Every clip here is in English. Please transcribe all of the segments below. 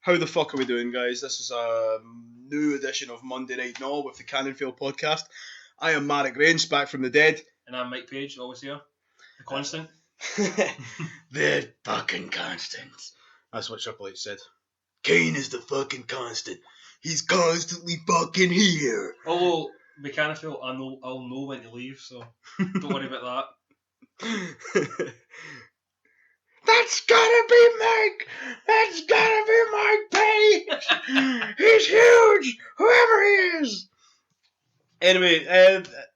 How the fuck are we doing, guys? This is a new edition of Monday Night Naw with the Cannonfield podcast. I am Marek Range, back from the dead. And I'm Mike Page, always here. The constant. The fucking constant. That's what Triple H said. Kane is the fucking constant. He's constantly fucking here. Although, we kind of feel I'll know when to leave, so don't worry about that. That's gotta be Mike! That's gotta be Mike Page! He's huge! Whoever he is! Anyway,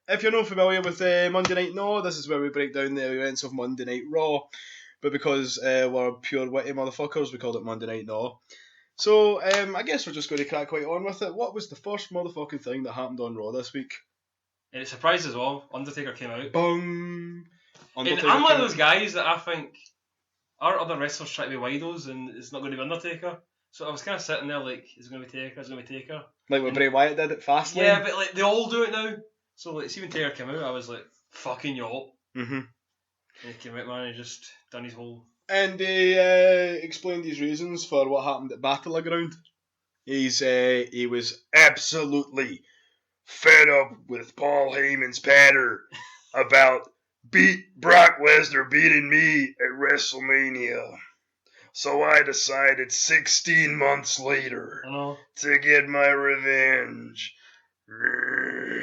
if you're not familiar with Monday Night Raw, this is where we break down the events of Monday Night Raw. But because we're pure witty motherfuckers, we called it Monday Night Raw. So, I guess we're just going to crack right on with it. What was the first motherfucking thing that happened on Raw this week? It surprised us all. Undertaker came out. Boom! And I'm one of those guys that I think our other wrestlers try to be widos and it's not going to be Undertaker. So I was kind of sitting there like, is it going to be Taker? Is it going to be Taker? Like when Bray Wyatt did it fast. Yeah, but like they all do it now. So like, see when Taker came out, I was like, fucking y'all. Mm-hmm. And he came out, man, and he just done his whole... And he explained his reasons for what happened at Battleground. He was absolutely fed up with Paul Heyman's patter about Brock Lesnar beating me at WrestleMania. So I decided 16 months later to get my revenge.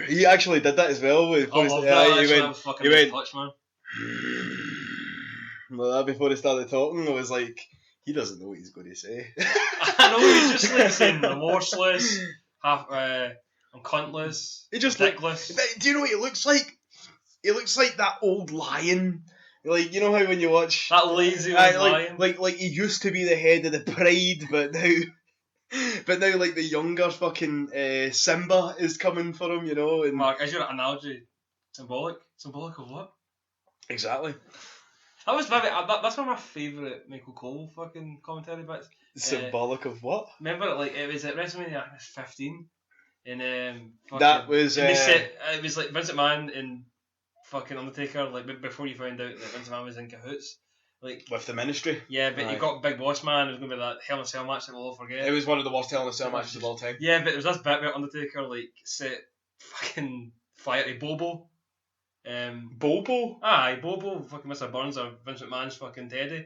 He actually did that as well. I love that. He went, touch, man. Well, before he started talking, I was like, he doesn't know what he's going to say. I know, he's just like saying remorseless, I'm cuntless, he just ridiculous. Do you know what he looks like? He looks like that old lion. Like, you know how when you watch... That lazy old lion? Like he used to be the head of the pride, but now like the younger fucking Simba is coming for him, you know. And Mark, is your analogy symbolic? Symbolic of what? Exactly. That was that's one of my favourite Michael Cole fucking commentary bits. Symbolic of what? Remember, like, it was at WrestleMania 15, and that was it was like Vince McMahon and fucking Undertaker, like before you found out that Vince McMahon was in cahoots, like with the Ministry. Yeah, but you got Big Boss Man. It was gonna be that Hell in a Cell match that we'll all forget. It was one of the worst Hell in a Cell matches of all time. Yeah, but there was this bit where Undertaker like set fucking fire to Bobo. Bobo? Aye, Bobo, fucking Mr. Burns or Vince McMahon's fucking Teddy.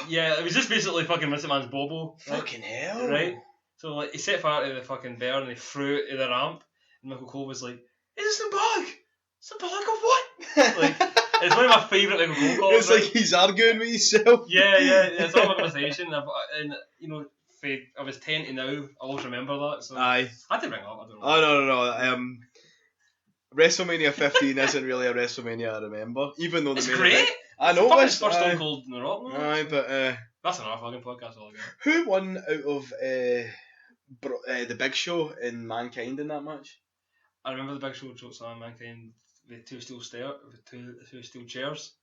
Yeah, it was just basically fucking Vince McMahon's Bobo. Fucking hell. Right? So like he set fire to the fucking bear and he threw it to the ramp and Michael Cole was like, is this symbolic? Symbolic of what? Like, it's one of my favourite Michael Cole calls. It's like he's arguing with himself. Yeah, it's all a conversation. And you know, I was 10 to now, I always remember that. So Aye. I had to bring it up, I don't know. Oh, no. WrestleMania 15 isn't really a WrestleMania I remember, even though it's great. I know it's first Stone Cold in the Rock. No? Aye, but that's another fucking podcast altogether. Who won out of the Big Show and Mankind in that match? I remember the Big Show chokes on Mankind with two steel chairs.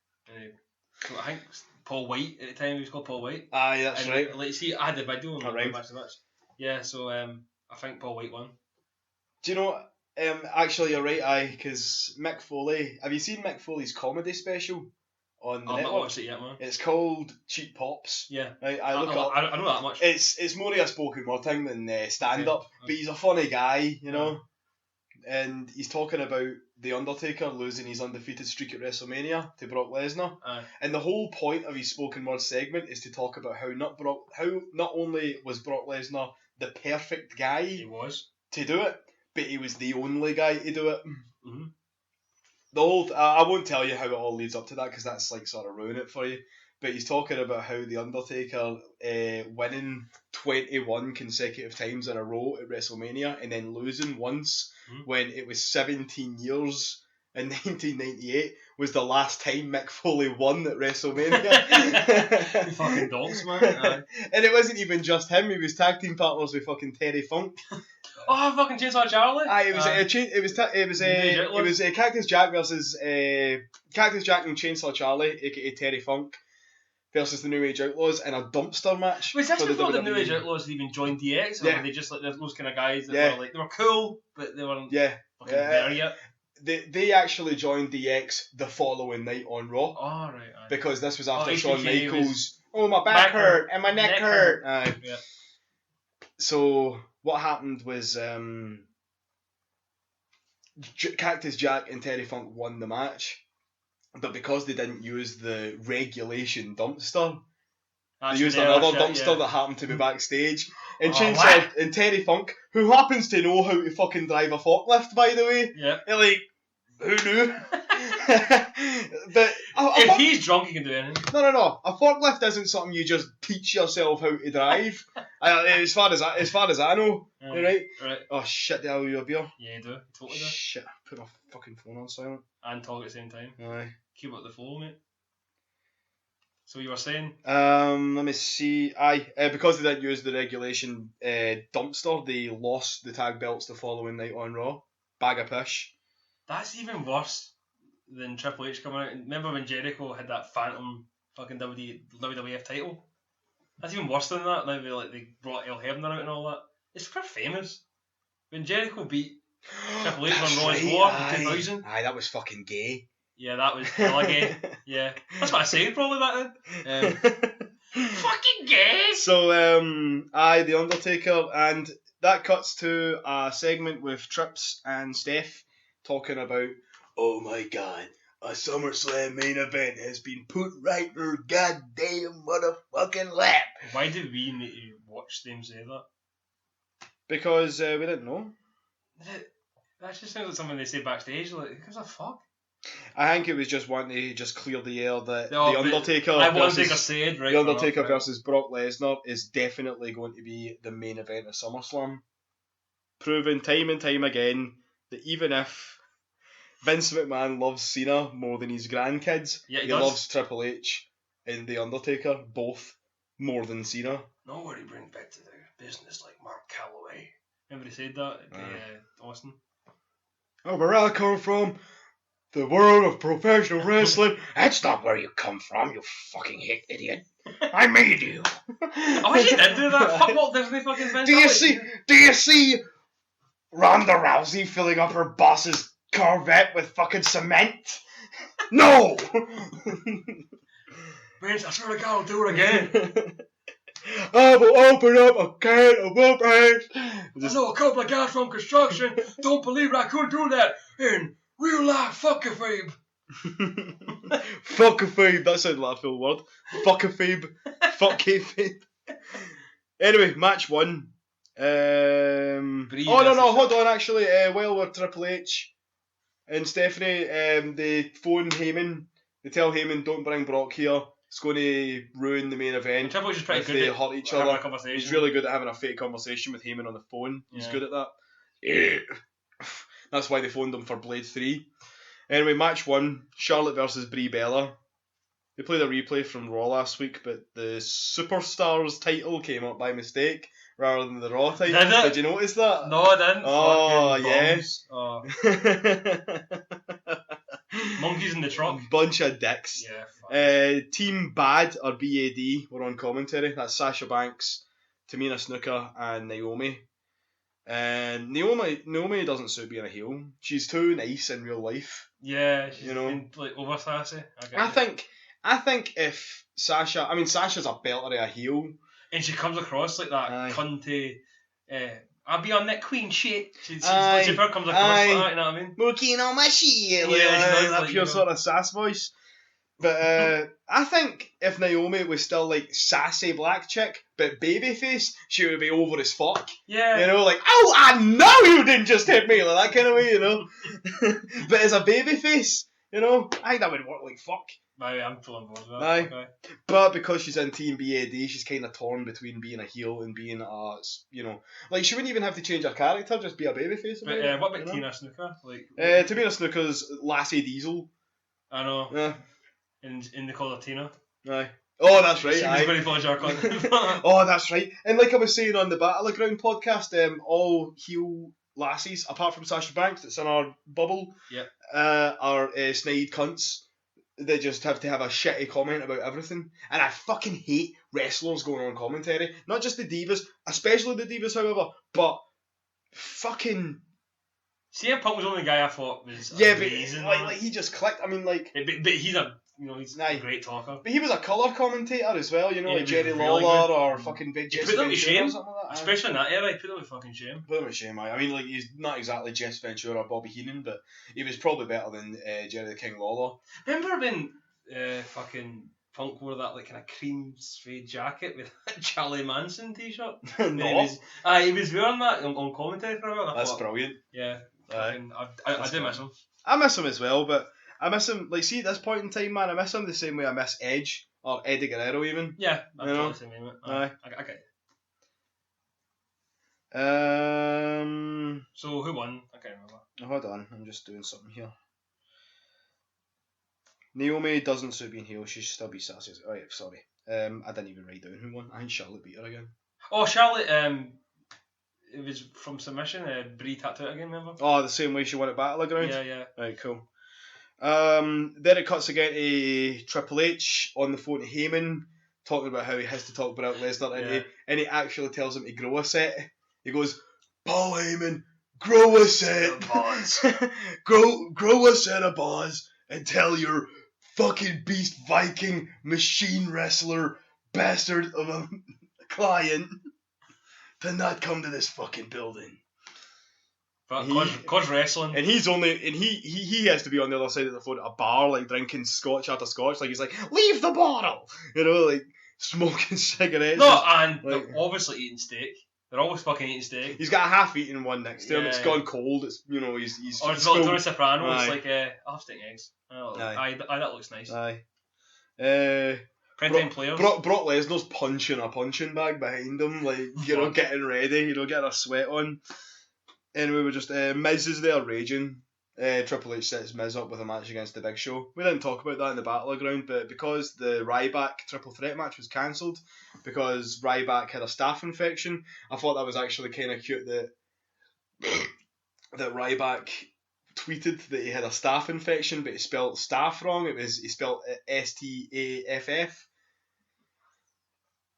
So I think Paul White at the time, he was called Paul White. Aye, that's right. Like, see, I had the video and right. match the match. Yeah, so I think Paul White won. Do you know what? Actually, you're right, aye, because Mick Foley... Have you seen Mick Foley's comedy special on the network? I've not watched it yet, man. It's called Cheap Pops. Yeah. Right, I know that much. It's more of a spoken word thing than stand-up, but he's a funny guy, you know? And he's talking about The Undertaker losing his undefeated streak at WrestleMania to Brock Lesnar. And the whole point of his spoken word segment is to talk about how not only was Brock Lesnar the perfect guy to do it, but he was the only guy to do it. Mm-hmm. The whole I won't tell you how it all leads up to that because that's like sort of ruin it for you. But he's talking about how the Undertaker winning 21 consecutive times in a row at WrestleMania and then losing once when it was 17 years in 1998 was the last time Mick Foley won at WrestleMania. You fucking dogs, man. And it wasn't even just him. He was tag team partners with fucking Terry Funk. Oh, fucking Chainsaw Charlie! It was Cactus Jack versus Cactus Jack and Chainsaw Charlie, aka Terry Funk, versus the New Age Outlaws in a dumpster match. Was this before the New Age Outlaws had even joined DX? Or were they just like those kind of guys that were like, they were cool, but they weren't fucking there yet? They actually joined DX the following night on Raw. Oh, right. Because this was after Shawn Michaels Oh, my back hurt and my neck hurt. Yeah. So what happened was Cactus Jack and Terry Funk won the match, but because they didn't use the regulation dumpster, they used another dumpster that happened to be backstage. And and Terry Funk, who happens to know how to fucking drive a forklift, by the way. Yeah. Like, who knew? But if he's drunk, he can do anything. No. A forklift isn't something you just teach yourself how to drive. As far as I know, right? Right. Oh shit! Do I owe you a beer? Yeah, you do. You totally do. Shit! Put my fucking phone on silent. And talk at the same time. Aye. Keep up the flow, mate. So you were saying? Let me see. Because they didn't use the regulation dumpster, they lost the tag belts the following night on Raw. Bag of pish. That's even worse than Triple H coming out. Remember when Jericho had that phantom fucking WWF title? That's even worse than that. Now they brought El Hebner out and all that. It's for famous. When Jericho beat Triple H on Raw's War in 2000. Aye, that was fucking gay. Yeah, that was hella gay. Yeah, that's what I said probably back then. Fucking gay. So the Undertaker, and that cuts to a segment with Trips and Steph talking about, oh my god, a SummerSlam main event has been put right in her goddamn motherfucking lap. Why did we need to watch them say that? Because we didn't know. That just sounds like something they say backstage. Like, who gives a fuck? I think it was just wanting to just clear the air that the Undertaker versus Brock Lesnar is definitely going to be the main event of SummerSlam. Proven time and time again that even if Vince McMahon loves Cena more than his grandkids, he loves Triple H and the Undertaker both more than Cena. Nobody brings back to the business like Mark Calloway. Remember he said that at Austin? Oh, where I come from, the world of professional wrestling. That's not where you come from, you fucking idiot. I made you. I wish he did do that. Fuck Walt Disney fucking Vince. Do you see Ronda Rousey filling up her boss's Corvette with fucking cement? No! Vince, I swear to God, I'll do it again. I will open up a can of whoopers. I know a couple of guys from construction don't believe I could do that in real life. Fuckafeeb. Fuckafeeb. That sounded like a full word. Fuckafeeb. Fuckafeeb. Anyway, match 1. Hold on. Actually, while we're Triple H and Stephanie, they phone Heyman. They tell Heyman, don't bring Brock here. It's going to ruin the main event. Triple H is pretty good if they hurt each other. He's really good at having a fake conversation with Heyman on the phone. He's good at that. Yeah. That's why they phoned him for Blade 3. Anyway, match 1, Charlotte versus Brie Bella. They played a replay from Raw last week, but the Superstars title came up by mistake rather than the Raw title. Did you notice that? No, I didn't. Oh, yes. Oh. Monkeys in the trunk. Bunch of dicks. Yeah. Team Bad, or BAD, were on commentary. That's Sasha Banks, Tamina Snuka, and Naomi. And Naomi doesn't suit being a heel. She's too nice in real life. Yeah, she's been like over sassy. I think if Sasha's a belter of a heel, and she comes across like that cunty. I'll be on that queen shit. She comes across like that, you know what I mean? Mooking on my shit. That pure sort of sass voice. But I think if Naomi was still like sassy black chick, but babyface, she would be over as fuck. Yeah. You know, like, oh, I know you didn't just hit me, like that kind of way, you know. But as a babyface, you know, I think that would work like fuck. Aye, I'm full on board with that. Aye. Okay. But because she's in Team BAD, she's kind of torn between being a heel and being a, you know, like she wouldn't even have to change her character, just be a babyface. But what about Tina Snuka? Like, Tamina Snuka's Lassie Diesel. I know. Yeah. And they call her Tina. Aye. Oh, that's right. She was going to follow Jar Oh, that's right. And like I was saying on the Battleground podcast, all heel lassies, apart from Sasha Banks, that's in our bubble, are snide cunts. They just have to have a shitty comment about everything. And I fucking hate wrestlers going on commentary. Not just the divas, especially the divas, however, but fucking... CM Punk was the only guy I thought was amazing. But like he just clicked. I mean, like... But he's a he's Aye. a great talker. But he was a colour commentator as well, Yeah, like he Jerry was really Lawler good. or fucking Big He Jesse put them to Ventura or shame, something like that. Aye. especially in that era. He put them to fucking shame. Put him to shame, aye. I mean, like, he's not exactly Jess Ventura or Bobby Heenan, but he was probably better than Jerry the King Lawler. Remember when fucking Punk wore that like kind of cream suede jacket with a Charlie Manson t-shirt? No. He was wearing that on commentary for a while. That's brilliant. Yeah, Aye. I do miss him. I miss him as well, but I miss him, like, see, at this point in time, man, I miss him the same way I miss Edge, or Eddie Guerrero even. Yeah, I'm You know? totally the same way, mate. Aye. I get it. So who won? I can't remember. Hold on, I'm just doing something here. Naomi doesn't suit being heel, she should still be sassy. Oh yeah, sorry. I didn't even write down who won. I think Charlotte beat her again. Oh, Charlotte, it was from submission, Brie tapped out again, remember? Oh, the same way she won at Battleground? Yeah. Right, cool. Then it cuts again to Triple H on the phone to Heyman, talking about how he has to talk Brock Lesnar, and he actually tells him to grow a set. He goes, Paul Heyman, grow a set. grow a set of balls and tell your fucking beast Viking machine wrestler bastard of a client to not come to this fucking building. But cause wrestling. And he has to be on the other side of the phone at a bar, like drinking scotch after scotch. Like he's like, leave the bottle, like smoking cigarettes. No, and like, they're obviously eating steak. They're always fucking eating steak. He's got a half-eaten one next to him. It's gone cold. It's he's. Or it's like Tony Soprano. It's like I'll have steak and eggs. Aye, that looks nice. Aye. Print-time players. Brock Lesnar's punching a punching bag behind him, like getting ready. Getting a sweat on. Anyway, we're just Miz is there raging. Triple H sets Miz up with a match against the Big Show. We didn't talk about that in the Battleground, but because the Ryback triple threat match was cancelled because Ryback had a staph infection, I thought that was actually kind of cute that Ryback tweeted that he had a staph infection, but he spelled staff wrong. He spelled S-T-A-F-F.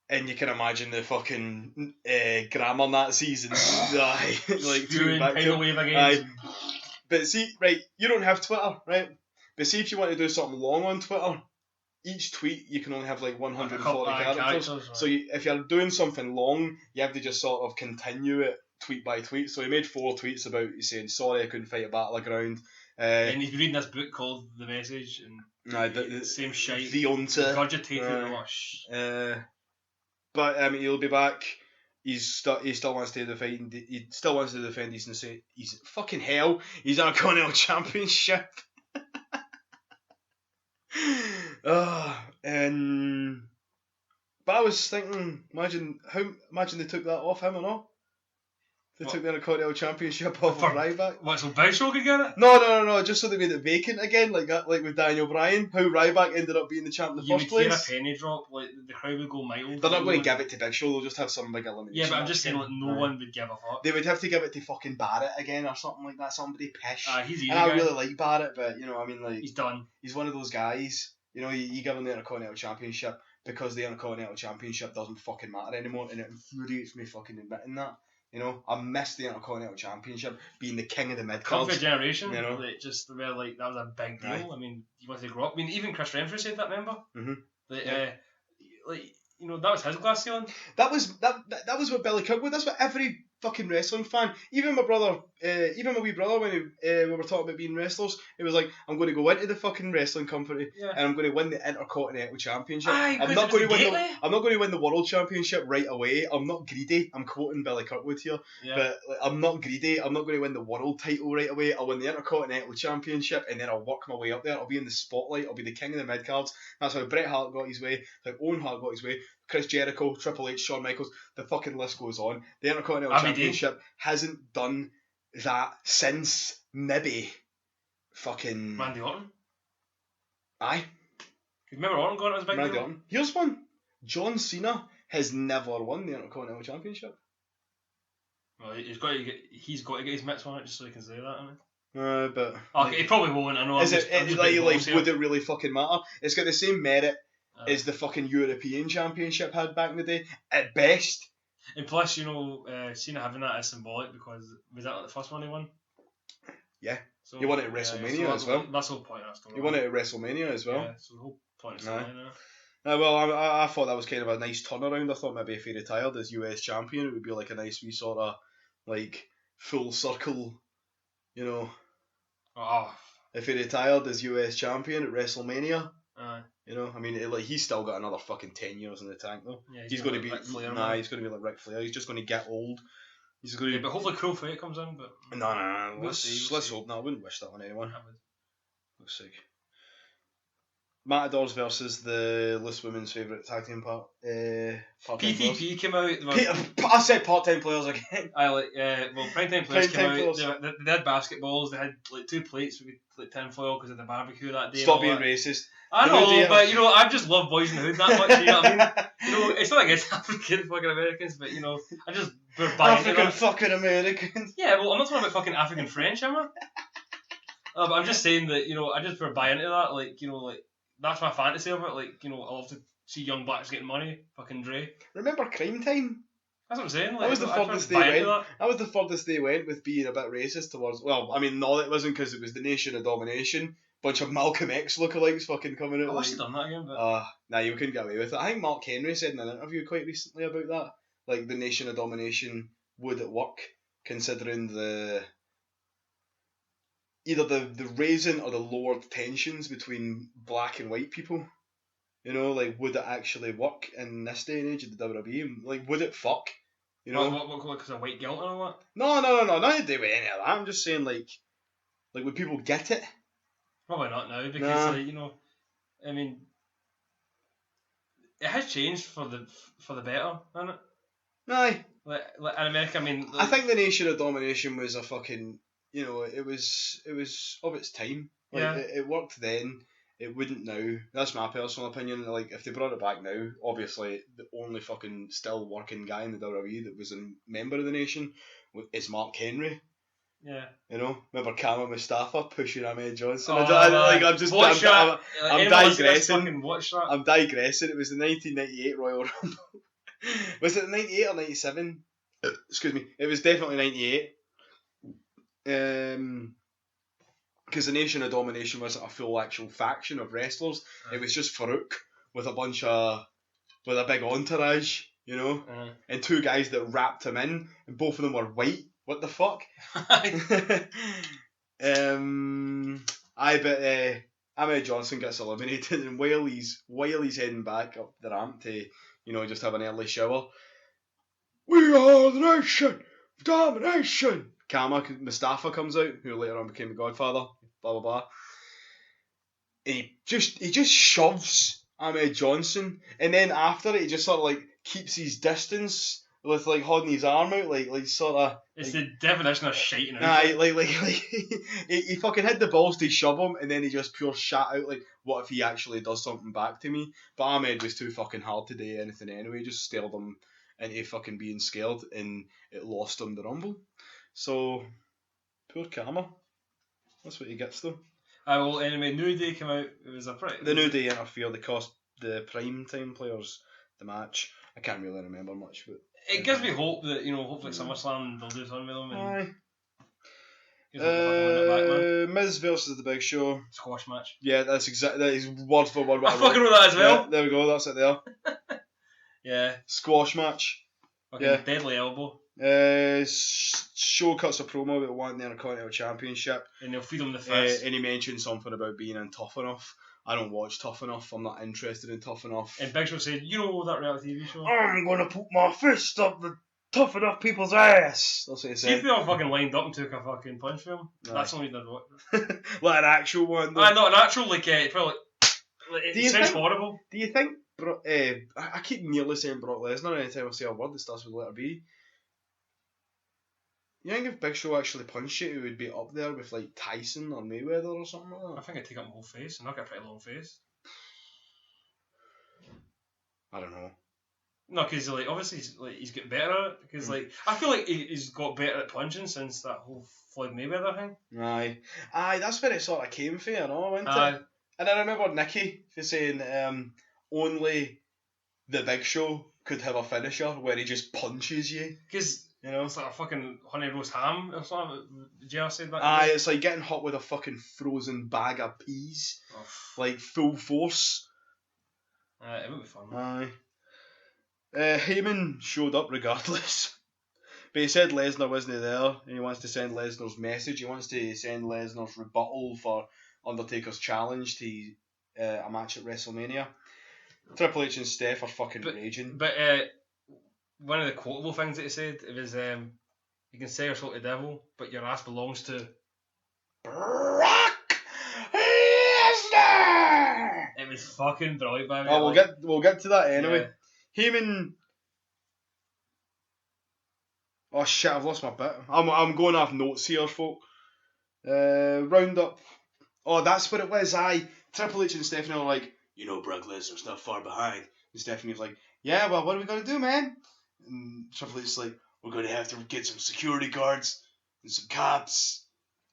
And you can imagine the fucking grammar Nazis and like tweeting back to him. But see, right, you don't have Twitter, right? But see, if you want to do something long on Twitter, each tweet you can only have like 140 characters. Right. So if you're doing something long, you have to just sort of continue it tweet by tweet. So he made 4 tweets about saying, sorry I couldn't fight a Battleground. And he's been reading this book called The Message, and the same shite. Regurgitated. But he'll be back. He still wants to defend. He still wants to defend. He's fucking hell. He's Intercontinental Championship. But I was thinking, imagine they took that off him or not. They took the Intercontinental Championship off of Ryback. What, so Big Show could get it? No, just so they made it vacant again, like with Daniel Bryan, how Ryback ended up being the champ in the first place. You would hear a penny drop, like the crowd would go mild. They're not going to give it to Big Show, they'll just have some big elimination. Yeah, but I'm just saying, like, no one would give a fuck. They would have to give it to fucking Barrett again or something like that, somebody pish. He's easy. And I really like Barrett, but he's done. He's one of those guys, you give him the Intercontinental Championship because the Intercontinental Championship doesn't fucking matter anymore, and it infuriates me fucking admitting that. I miss the Intercontinental Championship being the king of the mid cards. Come for a generation, that was a big deal. Right. I mean, you wanted to grow up. I mean, even Chris Renfrew said that. Remember? That was his glass ceiling. That was what Billy Cook was. That's what every fucking wrestling fan, even my brother, even my wee brother, when we were talking about being wrestlers, it was like, I'm going to go into the fucking wrestling company and I'm going to win the Intercontinental Championship. I'm not going to win the World Championship right away. I'm not greedy. I'm quoting Billy Kirkwood here, but I'm not greedy. I'm not going to win the world title right away. I'll win the Intercontinental Championship and then I'll work my way up there. I'll be in the spotlight. I'll be the king of the mid cards. That's how Bret Hart got his way. How Owen Hart got his way. Chris Jericho, Triple H, Shawn Michaels, the fucking list goes on. The Intercontinental Championship hasn't done that since maybe fucking Randy Orton. Aye. You remember Orton going as big Randy Orton. Here's one. John Cena has never won the Intercontinental Championship. Well, he's got to get his mitts on it just so he can say that, I mean. But he probably won't. I know. Would it really fucking matter? It's got the same merit as the fucking European Championship had back in the day, at best. And plus, Cena having that is symbolic because was that the first one he won? Yeah. So, He won it at WrestleMania as well. That's the whole point of that story. He won it at WrestleMania as well. Yeah, so the whole point of the story now. Well, I thought that was kind of a nice turnaround. I thought maybe if he retired as US champion, it would be like a nice wee sort of like full circle, you know. Oh. If he retired as US champion at WrestleMania, you know, I mean, he's still got another fucking 10 years in the tank though. Yeah, he's going to be Ric Flair, he's going to be like Ric Flair. He's just going to get old. He's going to. But hopefully Crow Fate comes in. But no. Let's hope. No, I wouldn't wish that on anyone. Looks sick. Matadors versus the list women's favourite tag team part. PTP came out. I said part-time players again. Primetime players came out. They had basketballs. They had like 2 plates with like tinfoil because of the barbecue that day. Stop being racist. I know, but I just love Boys in the Hood that much. You know what I mean? It's not against African fucking Americans, but I just buy into that. African fucking Americans. Yeah, well, I'm not talking about fucking African French, am I? But I'm just saying that I just buy into that. Like that's my fantasy of it. Like I love to see young blacks getting money. Fucking Dre. Remember Crime Time? That's what I'm saying. Like, that was the furthest they went. That was the furthest they went with being a bit racist towards. Well, I mean, no, it wasn't because it was the Nation of Domination. Bunch of Malcolm X lookalikes fucking coming out. I wish they'd done that again, but nah, you couldn't get away with it. I think Mark Henry said in an interview quite recently about that. Like the Nation of Domination would it work, considering either the raising or the lowered tensions between black and white people. Like would it actually work in this day and age of the WWE? Like would it fuck? What because of white guilt or what? No, nothing to do with any of that. I'm just saying like would people get it? Probably not now because I mean, it has changed for the better, hasn't it? Aye. Like in America, I mean. I think the Nation of Domination was a fucking. It was of its time. Like, it worked then. It wouldn't now. That's my personal opinion. Like if they brought it back now, obviously the only fucking still working guy in the WWE that was a member of the Nation is Mark Henry. Yeah. Remember Kama Mustafa pushing Ahmed Johnson? I'm digressing. I'm digressing. It was the 1998 Royal Rumble. Was it 98 or 97? Excuse me. It was definitely 98. Because the Nation of Domination wasn't a full actual faction of wrestlers. It was just Farouk with a big entourage, and 2 guys that wrapped him in, and both of them were white. What the fuck? I bet Ahmed Johnson gets eliminated, and while he's heading back up the ramp to, just have an early shower. We are the Nation of Domination. Kama Mustafa comes out, who later on became the Godfather. Blah blah blah. And he just shoves Ahmed Johnson, and then after it, he just sort of keeps his distance. With holding his arm out, sort of. It's the definition of shiting out. Nah, he fucking had the balls to shove him, and then he just pure shat out. What if he actually does something back to me? But Ahmed was too fucking hard to do anything anyway. Just stared him into fucking being scared, and it lost him the Rumble. So, poor Karma. That's what he gets though. Well, anyway, New Day came out. It was the New Day interfered. They cost the prime time players the match. I can't really remember much, but. It gives me hope that, hopefully SummerSlam they'll do something with them. Aye. Miz versus the Big Show. Squash match. Yeah, that is word for word what I fucking wrote that as well. Yeah, there we go, that's it there. Yeah. Squash match. Fucking deadly elbow. Show cuts a promo about wanting the Intercontinental Championship. And they'll feed him the fist. And he mentioned something about being in Tough Enough. I don't watch Tough Enough. I'm not interested in Tough Enough. And Big Show said, that reality TV show? I'm going to put my fist up the Tough Enough people's ass. That's what he said. See if they all fucking lined up and took a fucking punch for him? No. That's something you'd watch. Like an actual one, though. Not an actual, probably... It sounds horrible. Do you think... I keep nearly saying Brock Lesnar anytime I say a word that starts with the letter B. You think if Big Show actually punched you, it would be up there with Tyson or Mayweather or something like that? I think I'd take up my whole face, and I've got a pretty long face. I don't know. No, because obviously he's getting better at it. Because I feel like he's got better at punching since that whole Floyd Mayweather thing. Aye, that's where it sort of came from, wasn't it? And I remember Nikki saying only the Big Show could have a finisher where he just punches you. Because You know? it's like a fucking honey roast ham or something. Did you ever say that? Aye, it's like getting hit with a fucking frozen bag of peas. Oh, Like, full force. it would be fun. Aye. Heyman showed up regardless. But he said Lesnar wasn't there, and he wants to send Lesnar's message. He wants to send Lesnar's rebuttal for Undertaker's challenge to a match at WrestleMania. Triple H and Steph are fucking raging. But one of the quotable things that he said, it was, you can say you're sort of devil, but your ass belongs to Brock Lesnar! It was fucking brilliant, by the way. Oh, we'll get to that anyway. Yeah. Heyman. Oh shit! I've lost my bit. I'm going off notes here, folk. Roundup. Oh, that's what it was. Triple H and Stephanie were like, Brock Lesnar's not far behind. And Stephanie was like, yeah, well, what are we gonna do, man? And Triple H's like, we're gonna have to get some security guards and some cops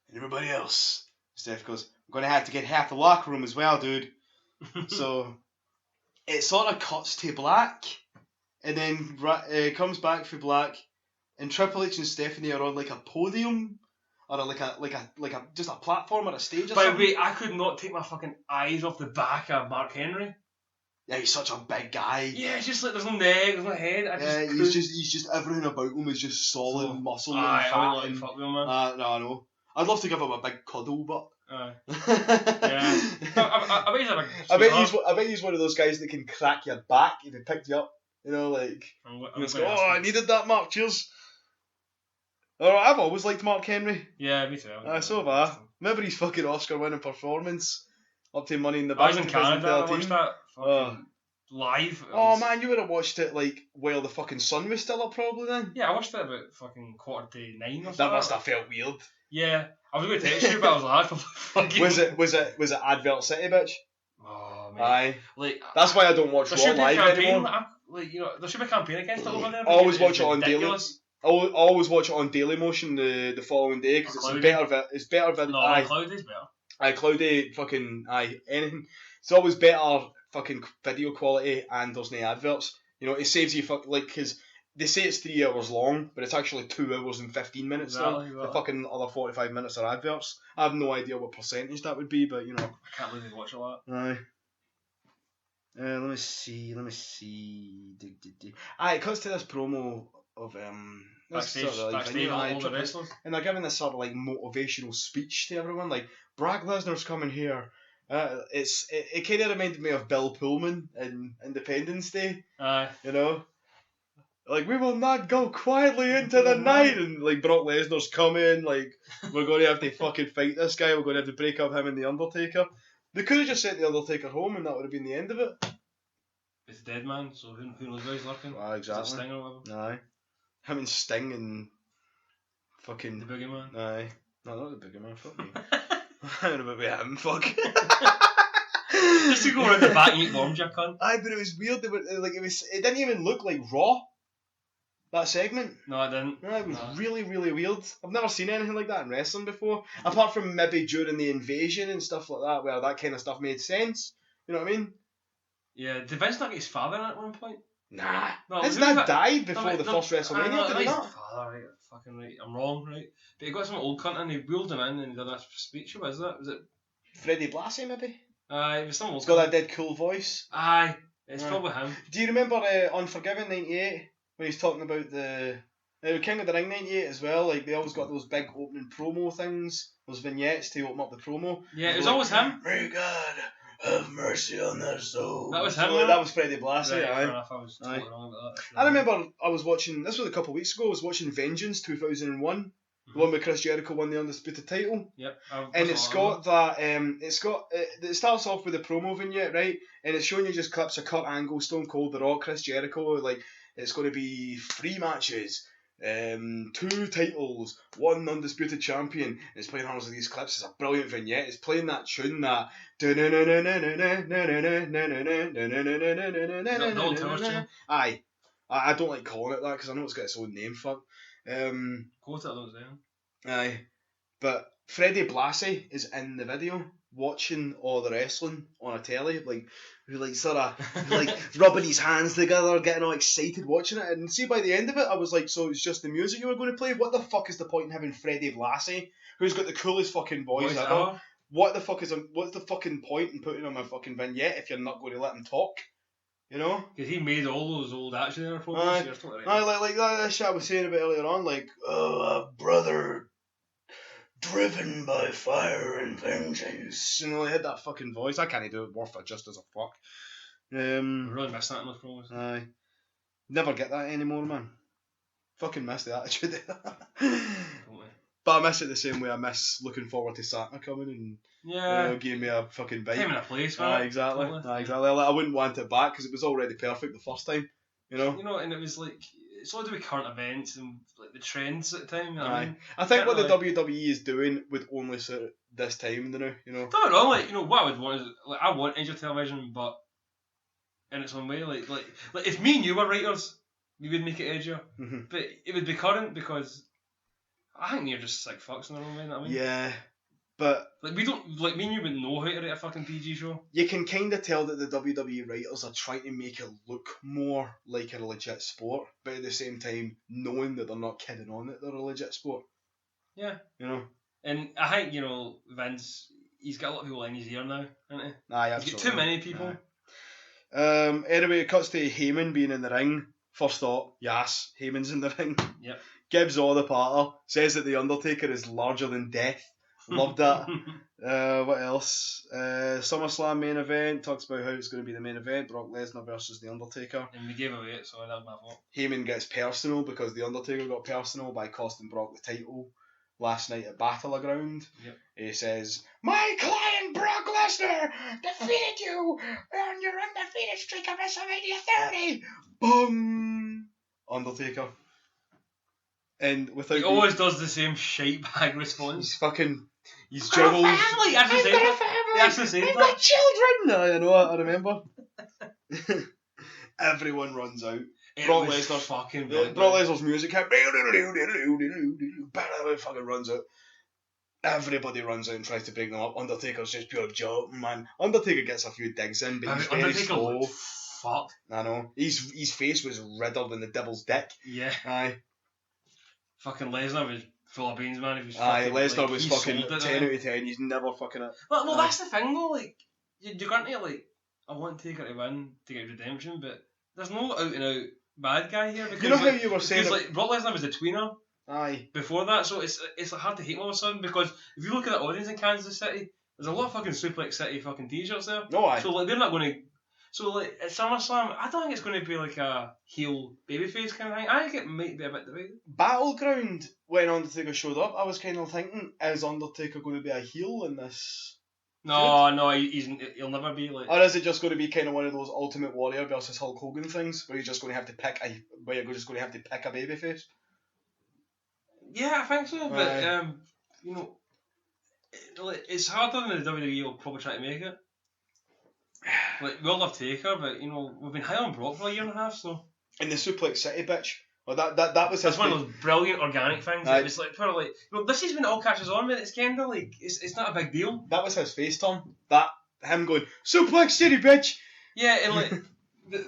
and everybody else. Steph goes, we're gonna have to get half the locker room as well, dude. So it sort of cuts to black, and then comes back for black, and Triple H and Stephanie are on like a podium, or like a just a platform or a stage or By the something. way, I could not take my fucking eyes off the back of Mark Henry. Yeah, he's such a big guy. Yeah, it's just like there's no neck, there's no head. He's just everything about him is just solid muscle and fat. I would like fuck with him, man. No, I know. I'd love to give him a big cuddle, but. Yeah. I bet he's a big. I bet he's one of those guys that can crack your back if he picked you up. Like. I needed that, Mark. Cheers. Alright, I've always liked Mark Henry. Yeah, me too. So have I. Remember his fucking Oscar-winning performance up to Money in the Bank. I was in Canada. I watched that live. Oh man, you would have watched it like while the fucking sun was still up, probably then. Yeah, I watched it about fucking 8:45 or something. That must have felt weird. Yeah, I was going to text you, but I was like, fucking. Was it Advert City, bitch? Oh man. Aye. Like that's why I don't watch Raw live anymore. There should be a campaign against it over there. Always watch it on daily. Always watch it on Daily Motion the following day because it's better. It's better than Cloudy's better. Cloudy fucking anything. It's always better fucking video quality and there's no adverts. It saves you because they say it's 3 hours long, but it's actually 2 hours and 15 minutes long. The fucking other 45 minutes are adverts. I have no idea what percentage that would be, but I can't believe they watch all that. Aye. Let me see. It cuts to this promo of backstage all the wrestlers, and they're giving this sort of like motivational speech to everyone, like Brock Lesnar's coming here. It kind of reminded me of Bill Pullman in Independence Day. Aye. Like, we will not go quietly into the night, and like Brock Lesnar's coming, like we're going to have to fucking fight this guy. We're going to have to break up him and the Undertaker. They could have just sent the Undertaker home, and that would have been the end of it. It's a dead man, so who knows where he's lurking? Exactly. Sting or whatever. Aye. Him and Sting and fucking the Boogeyman. Aye. No, not the Boogeyman. Fuck me. Hanging about with him. Fuck. Just to go around the back and eat worms, you cunt. Aye, but it was weird. It didn't even look like Raw. That segment. No, it didn't. No, it was really, really weird. I've never seen anything like that in wrestling before, apart from maybe during the invasion and stuff like that, where that kind of stuff made sense. You know what I mean? Yeah. Did Vince not get his father in at one point? Nah. His dad died before the first WrestleMania, did he not? Father, right? Fucking right. I'm wrong, right? But he got some old cunt and he wheeled him in and he did a speech. Who was that? Was it Freddie Blassie, maybe? Aye, it was some old. He's got that dead cool voice. Aye, it's probably him. Do you remember Unforgiven '98 when he's talking about the King of the Ring '98 as well? Like they always got those big opening promo things, those vignettes to open up the promo. Yeah, it was always him. May God have mercy on their soul. That was him. That was Freddie Blassie. Right, aye. fair enough. I was totally wrong about that. I remember I was watching. This was a couple of weeks ago. I was watching Vengeance 2001. The one where Chris Jericho won the Undisputed title. Yep. And it's got that. It starts off with a promo vignette, right? And it's showing you just clips of Kurt Angle, Stone Cold, The Rock, Chris Jericho. Like it's going to be 3 matches, 2 titles, 1 undisputed champion. And it's playing hundreds of these clips. It's a brilliant vignette. It's playing that tune that. Aye. I don't like calling it that because I know it's got its own name. Fuck. Quote it, I don't know. Aye, but Freddie Blassie is in the video watching all the wrestling on a telly, like sort of like rubbing his hands together, getting all excited watching it. And see, by the end of it, I was like, so it's just the music you were going to play? What the fuck is the point in having Freddie Blassie, who's got the coolest fucking voice ever? What's the fucking point in putting him on a fucking vignette if you're not going to let him talk? You know? Because he made all those old action era promos. Like that shit I was saying about earlier on, like, oh, a brother driven by fire and vengeance. You know, he had that fucking voice. I can't do it worth it just as a fuck. I really miss that in those promos. Aye. Never get that anymore, man. Fucking miss the attitude. But I miss it the same way I miss looking forward to Satna coming and giving me a fucking bite. Time and a place, man. Exactly. Totally. Exactly. I wouldn't want it back because it was already perfect the first time. You know, and it was like it's all to do with current events and like the trends at the time. You know what I mean? I think what the WWE is doing would only suit this time, you know. Don't get me wrong, like what I would want is like I want edge of television, but in its own way, like if me and you were writers, we would make it edgier, but it would be current because I think you're just sick fucks in their own way. You know what I mean? Yeah. But like we don't like me and you wouldn't know how to write a fucking PG show. You can kind of tell that the WWE writers are trying to make it look more like a legit sport, but at the same time knowing that they're not kidding on that they're a legit sport. Yeah. You know. And I think Vince, he's got a lot of people in his ear now, hasn't he? Aye, he's got too many people. Anyway, it cuts to Heyman being in the ring. First thought, yes, Heyman's in the ring. Yep. Gives all the patter. Says that the Undertaker is larger than death. Loved that. What else? SummerSlam main event. Talks about how it's going to be the main event. Brock Lesnar versus The Undertaker. And we gave away it, so that was my fault. Heyman gets personal because The Undertaker got personal by costing Brock the title last night at Battleground. Yep. He says, "My client Brock Lesnar defeated you on your undefeated streak of WrestleMania 30. Boom. Undertaker. And without he always does the same shite bag response. He's juggled. He actually said that. I've got children. I know. I remember. Everyone runs out. Brock Lesnar's music hit. Fucking runs out. Everybody runs out and tries to bring them up. Undertaker's just pure joke, man. Undertaker gets a few digs in, but he's very slow. Fuck. I know. His face was redder than the devil's dick. Yeah. Aye. Fucking Lesnar was full of beans, man. Lesnar was fucking 10 out of 10. He's never fucking it. Well, that's the thing though. Like, you're going to like, I want Taker to win to get redemption, but there's no out and out bad guy here. Because, you know how you were saying like Brock Lesnar was the tweener. Aye. Before that, so it's like hard to hate him all of a sudden because if you look at the audience in Kansas City, there's a lot of fucking Suplex City fucking t-shirts there. No, aye. So like they're not going to. So like at SummerSlam, I don't think it's going to be like a heel babyface kind of thing. I think it might be a bit divided. Battleground, when Undertaker showed up, I was kind of thinking, is Undertaker going to be a heel in this? No, he'll never be like. Or is it just going to be kind of one of those Ultimate Warrior versus Hulk Hogan things, where you're just going to have to pick a babyface? Yeah, I think so, but it's harder than the WWE will probably try to make it. Like, we all love Taker, but we've been high on Brock for a year and a half, so. And the Suplex City bitch. Well, that was that's one of those brilliant organic things. It was like probably this is when it all catches on, but it's kind of like it's not a big deal. That was his face turn. Him going Suplex City bitch. Yeah, and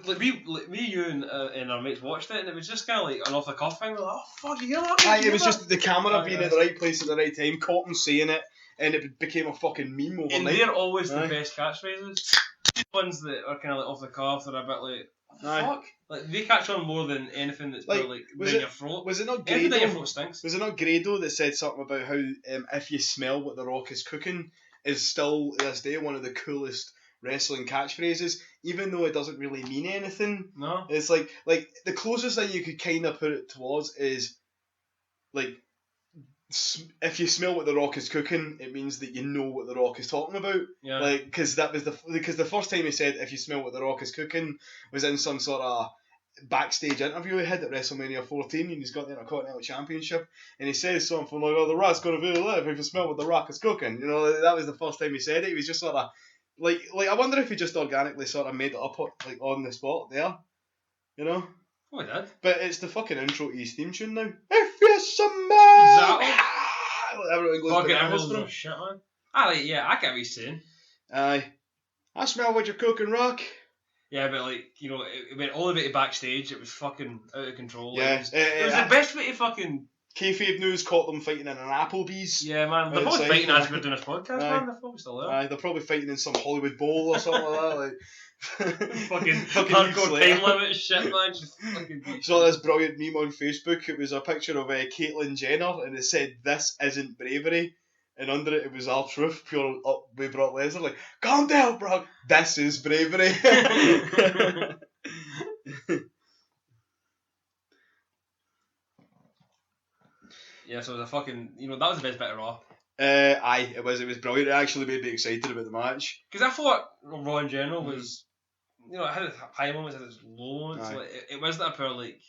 like you and our mates watched it, and it was just kind of like an off the cuff thing. We're like, oh fuck, you hear that? It was just the camera being at the right place at the right time, caught him saying it, and it became a fucking meme overnight. And they're always the best catchphrases. Ones that are kind of like off the cuff, they're a bit like, fuck. Like they catch on more than anything that's like down your throat. Was it not Grado? Anything down your throat stinks. Was it not Grado that said something about how if you smell what The Rock is cooking is still to this day one of the coolest wrestling catchphrases, even though it doesn't really mean anything. No. It's like the closest thing you could kind of put it towards is like, if you smell what The Rock is cooking, it means that you know what The Rock is talking about. Yeah. Like, because the first time he said if you smell what The Rock is cooking was in some sort of backstage interview he had at WrestleMania 14, and he's got the Intercontinental Championship, and he says something like, "Oh, The Rock's gonna be alive if you smell what The Rock is cooking." That was the first time he said it. He was just sort of like I wonder if he just organically sort of made it up like on the spot there. Oh, he did. But it's the fucking intro to his theme tune now. If you smell, exactly. everyone goes bananas for him. Shit, man. I get what he's saying. Aye. I smell what you're cooking, Rock. Yeah, but like, you know, it went all the way to backstage. It was fucking out of control. Yeah. It was the best way to fucking... Kayfabe news caught them fighting in an Applebee's. Yeah, man. They're probably fighting as we're doing this podcast, man. They're probably still there. Aye, they're probably fighting in some Hollywood Bowl or something like that. Fucking hardcore time limit shit, man. Just fucking... Saw this brilliant meme on Facebook. It was a picture of Caitlyn Jenner, and it said, "This isn't bravery." And under it was R-Truth, pure up with Brock Lesnar, like, "Calm down, Brock. This is bravery." Yeah, so it was a fucking... You know, that was the best bit of Raw. Aye, it was brilliant. It actually made me excited about the match. Because I thought Raw in general was... You know, it had its high moments, it had its low moments. Like, it wasn't a pure, like,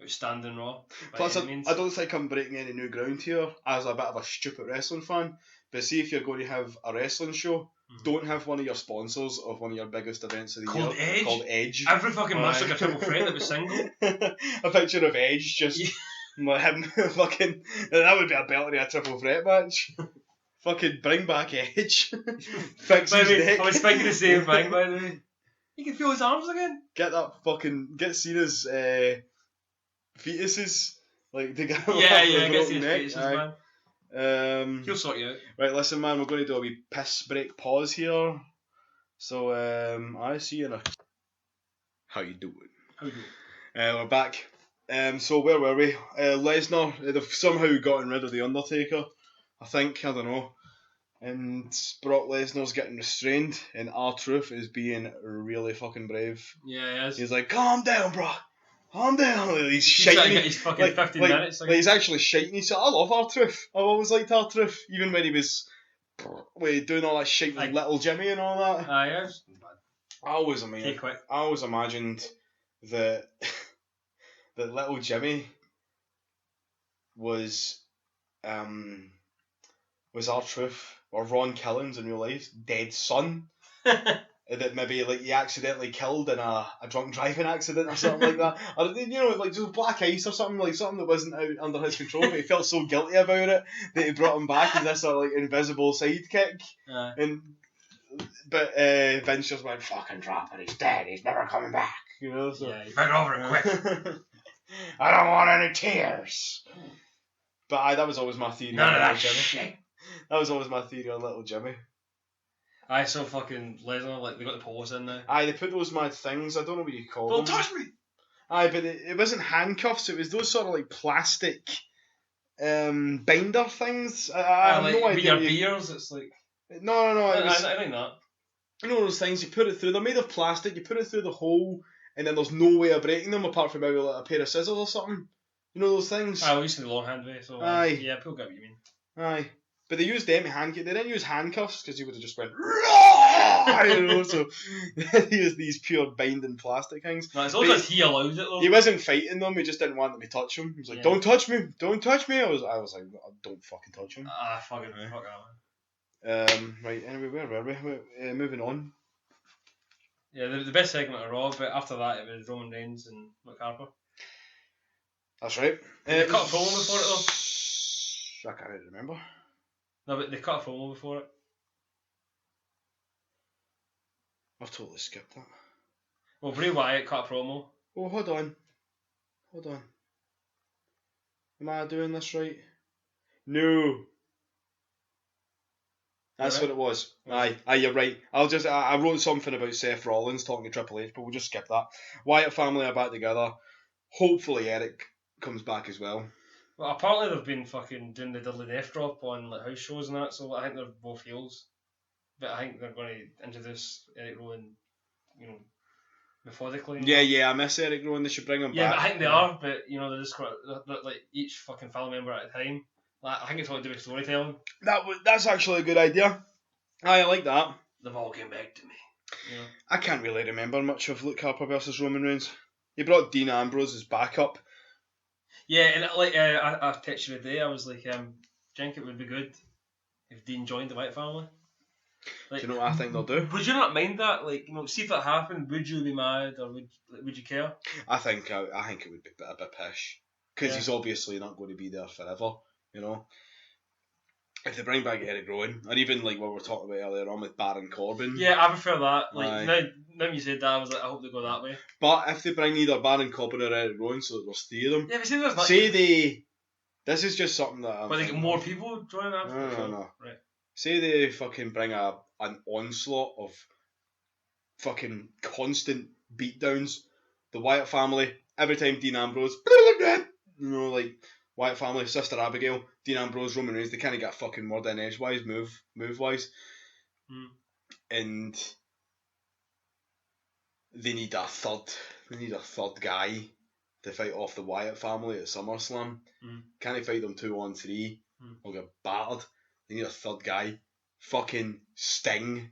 outstanding Raw. Plus, I don't think I'm breaking any new ground here as a bit of a stupid wrestling fan. But see, if you're going to have a wrestling show, don't have one of your sponsors of one of your biggest events of the year called Edge. Every fucking match like a triple threat that was single. A picture of Edge just him fucking... That would be a belter of a triple threat match. Fucking bring back Edge. Fix his neck. I was thinking the same thing, by the way. He can feel his arms again. Get Cena's fetuses. Like, to get get Cena's fetuses, man. He'll sort you out. Right, listen, man, we're going to do a wee piss break pause here. So, I see you in a... How you doing? We're back. So where were we? Lesnar, they've somehow gotten rid of the Undertaker. I think, I don't know. And Brock Lesnar's getting restrained, and R-Truth is being really fucking brave. Yeah, he is. He's like, "Calm down, bro. Calm down." He's shiting. Trying to get his fucking 15 minutes. Like, he's actually shiting. He said, "I love R-Truth. I've always liked R-Truth, even when he was doing all that shit with Little Jimmy and all that." Yeah. I always imagined that that Little Jimmy was R-Truth or Ron Killens in real life, dead son. That maybe like he accidentally killed in a drunk driving accident or something like that. Or, you know, like just black ice or something, like something that wasn't out under his control, but he felt so guilty about it that he brought him back as this sort of like invisible sidekick. But Vince just went, "Fucking drop it, he's dead, he's never coming back." You know, so yeah, bring over it quick. I don't want any tears. But that was always my theory. None of that shit. That was always my theory on Little Jimmy. I saw fucking Lesnar, like, they got the paws in there. Aye, they put those mad things, I don't know what you call them. Don't touch me! Aye, but it wasn't handcuffs, it was those sort of like plastic binder things. I have no idea. With your beers, it's like... No. I think that. You know those things, you put it through, they're made of plastic, you put it through the hole, and then there's no way of breaking them apart from maybe like a pair of scissors or something. You know those things? Aye, we used to the long hand way, so... Aye. Yeah, people get what you mean. Aye. But they used them they didn't use handcuffs because he would have just went, you know, so they used these pure binding plastic things. No, it's all because he allowed it though. He wasn't fighting them, he just didn't want them to touch him. He was like, "Don't touch me, don't touch me." I was like, "Don't fucking touch him." Fuck that, man. Right, anyway, where were we? Moving on. Yeah, the best segment of Raw, but after that it was Roman Reigns and Luke Harper. That's right. They cut a promo before it though. I can't remember. No, but they cut a promo before it. I've totally skipped that. Well, Bray Wyatt cut a promo. Oh, hold on. Am I doing this right? No. That's what it was. Aye, you're right. I wrote something about Seth Rollins talking to Triple H, but we'll just skip that. Wyatt family are back together. Hopefully Eric comes back as well. Well, apparently they've been fucking doing the Dudley Death Drop on like house shows and that, so I think they're both heels. But I think they're going to introduce Eric Rowan, you know, methodically. Yeah, I miss Eric Rowan. They should bring him back. Yeah, but I think they are, but you know, they're just they're like each fucking family member at a time. Like, I think it's all to do with storytelling. That's actually a good idea. I like that. They've all came back to me. You know? I can't really remember much of Luke Harper versus Roman Reigns. He brought Dean Ambrose as backup. Yeah, and I texted you today. I was like, I think it would be good if Dean joined the Wyatt family. Like, do you know what I think they'll do? Would you not mind that? Like, you know, see if that happened. Would you be mad or would you care? I think it would be a bit pish because he's obviously not going to be there forever. You know. if they bring back Eric Rowan, or even like what we were talking about earlier on with Baron Corbin. Yeah, I prefer that. Like Aye. now you said that, I was like, I hope they go that way. But if they bring either Baron Corbin or Eric Rowan, so that there's 3 of them. Yeah, but see, there's not. Say they. This is just something that I'm. But they get more people joining that. No. Right. Say they fucking bring an onslaught of fucking constant beatdowns. The Wyatt family, every time Dean Ambrose, like Wyatt family, Sister Abigail, Dean Ambrose, Roman Reigns, they kind of get fucking word in edgewise, move wise, and they need a third guy to fight off the Wyatt family at SummerSlam. Can't fight them 2-on-3 or get battered. They need a third guy. Fucking Sting.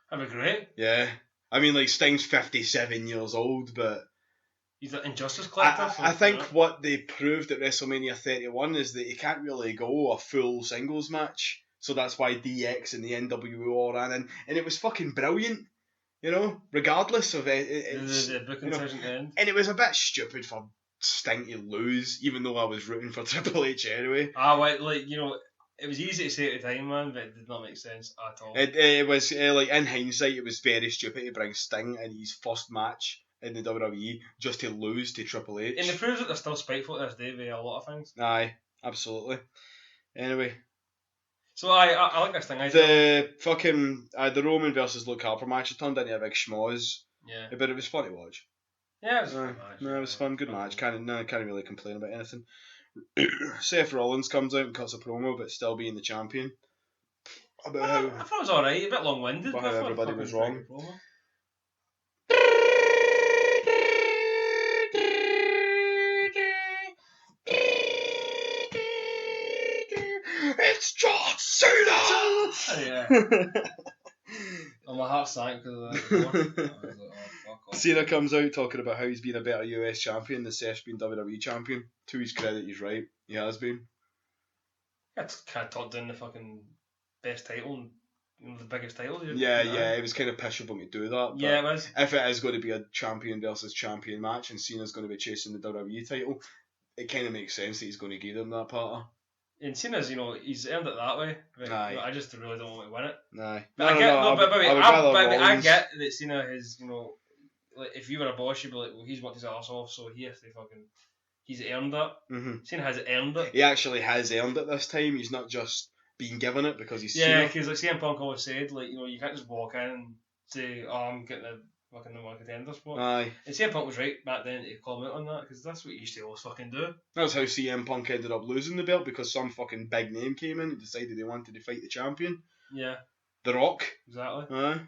That'd be great. Yeah. I mean, like, Sting's 57 years old, but he's an Injustice Collective. I think what they proved at WrestleMania 31 is that you can't really go a full singles match. So that's why DX and the NWO ran in. And it was fucking brilliant, you know, regardless of it. The booking decision end. And it was a bit stupid for Sting to lose, even though I was rooting for Triple H anyway. Like, you know, it was easy to say at the time, man, but it did not make sense at all. It was, like, in hindsight, it was very stupid to bring Sting in his first match in the WWE just to lose to Triple H. And it proves that they're still spiteful to this day with a lot of things. Aye, absolutely. Anyway. So I like this thing. The Roman versus Luke Harper match, it turned into a big schmoz. Yeah. But it was fun to watch. Yeah, it was a fun match. No, it was fun, good match. Can't really complain about anything. Seth Rollins comes out and cuts a promo, but still being the champion. I thought it was alright, a bit long-winded. But how everybody was wrong. It's John Cena! Yeah. Oh, my heart sank because of that. I was like, oh, fuck off. Cena comes out talking about how he's been a better US champion than Seth's been WWE champion. To his credit, he's right. He has been. That's kind of talked down the fucking best title, and the biggest title. Yeah, it was kind of pishable to do that. But yeah, it was. If it is going to be a champion versus champion match and Cena's going to be chasing the WWE title, it kind of makes sense that he's going to give them that part. And Cena's, he's earned it that way. But, Aye. I just really don't want to win it. Aye. I get that Cena has, like, if you were a boss, you'd be like, well, he's worked his arse off, so he has to he's earned it. Mm-hmm. Cena has earned it. He actually has earned it this time. He's not just being given it because he's Cena. Yeah, because like CM Punk always said, like, you can't just walk in and say, oh, I'm getting the fucking number one contender spot. Aye. And CM Punk was right back then to call him out on that, because that's what you used to always fucking do. That's how CM Punk ended up losing the belt, because some fucking big name came in and decided they wanted to fight the champion. Yeah. The Rock. Exactly. Aye.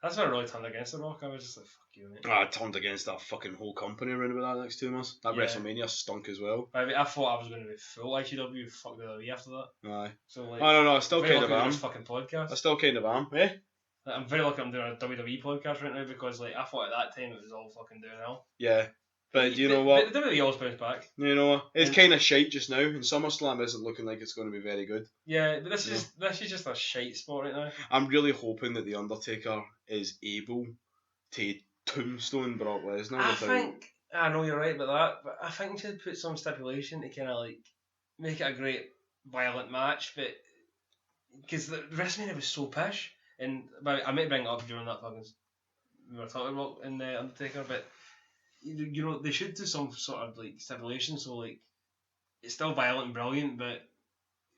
That's when I really turned against The Rock. I was just like, fuck you, mate. I turned against that fucking whole company around about that next 2 months. That WrestleMania stunk as well. I thought I was going to be full ICW, fuck the WWE after that. Aye. So, like, I still kind of am. Fucking podcast. I still kind of am. Eh? I'm very lucky I'm doing a WWE podcast right now, because like I thought at that time it was all fucking downhill. Yeah. But do you know what? The WWE always bounce back. You know what? It's kind of shite just now, and SummerSlam isn't looking like it's going to be very good. Yeah, but this is just a shite spot right now. I'm really hoping that the Undertaker is able to tombstone Brock Lesnar. I know you're right about that, but I think you should put some stipulation to kind of like make it a great violent match, but because the WrestleMania was so pish, and I might bring it up during that fucking we were talking about in the Undertaker, but they should do some sort of like stipulation, so like it's still violent and brilliant, but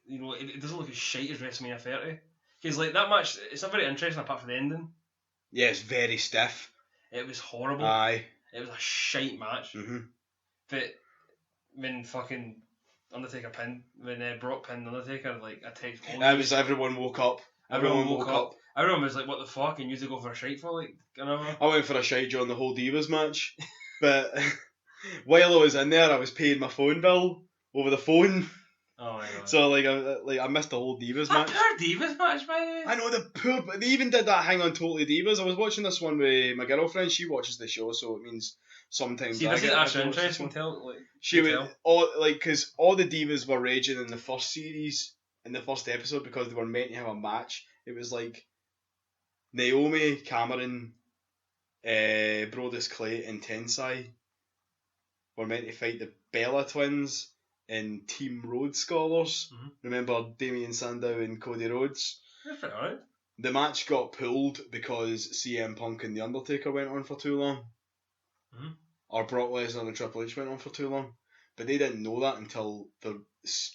it doesn't look as shite as WrestleMania 30. Because like that match, it's not very interesting apart from the ending. Yeah, it's very stiff. It was horrible. Aye. It was a shite match. Mm-hmm. But when fucking Undertaker pinned, when Brock pinned Undertaker, like a text. It was everyone woke up. Everyone woke up. Everyone was like, "What the fuck?" And you to go for a shite for like an hour. I went for a shite during the whole Divas match, but while I was in there, I was paying my phone bill over the phone. Oh my god! So I missed the whole Divas match. Poor Divas match, by the way. I know the poor, but they even did that Hang On Totally Divas. I was watching this one with my girlfriend. She watches the show, so it means sometimes. See, this is actually interesting. Because all the Divas were raging in the first series, in the first episode, because they were meant to have a match. It was like Naomi, Cameron, Brodus Clay, and Tensai were meant to fight the Bella Twins in Team Road Scholars. Mhm. Remember Damien Sandow and Cody Rhodes? That's pretty alright. The match got pulled because CM Punk and The Undertaker went on for too long. Mhm. Or Brock Lesnar and Triple H went on for too long. But they didn't know that until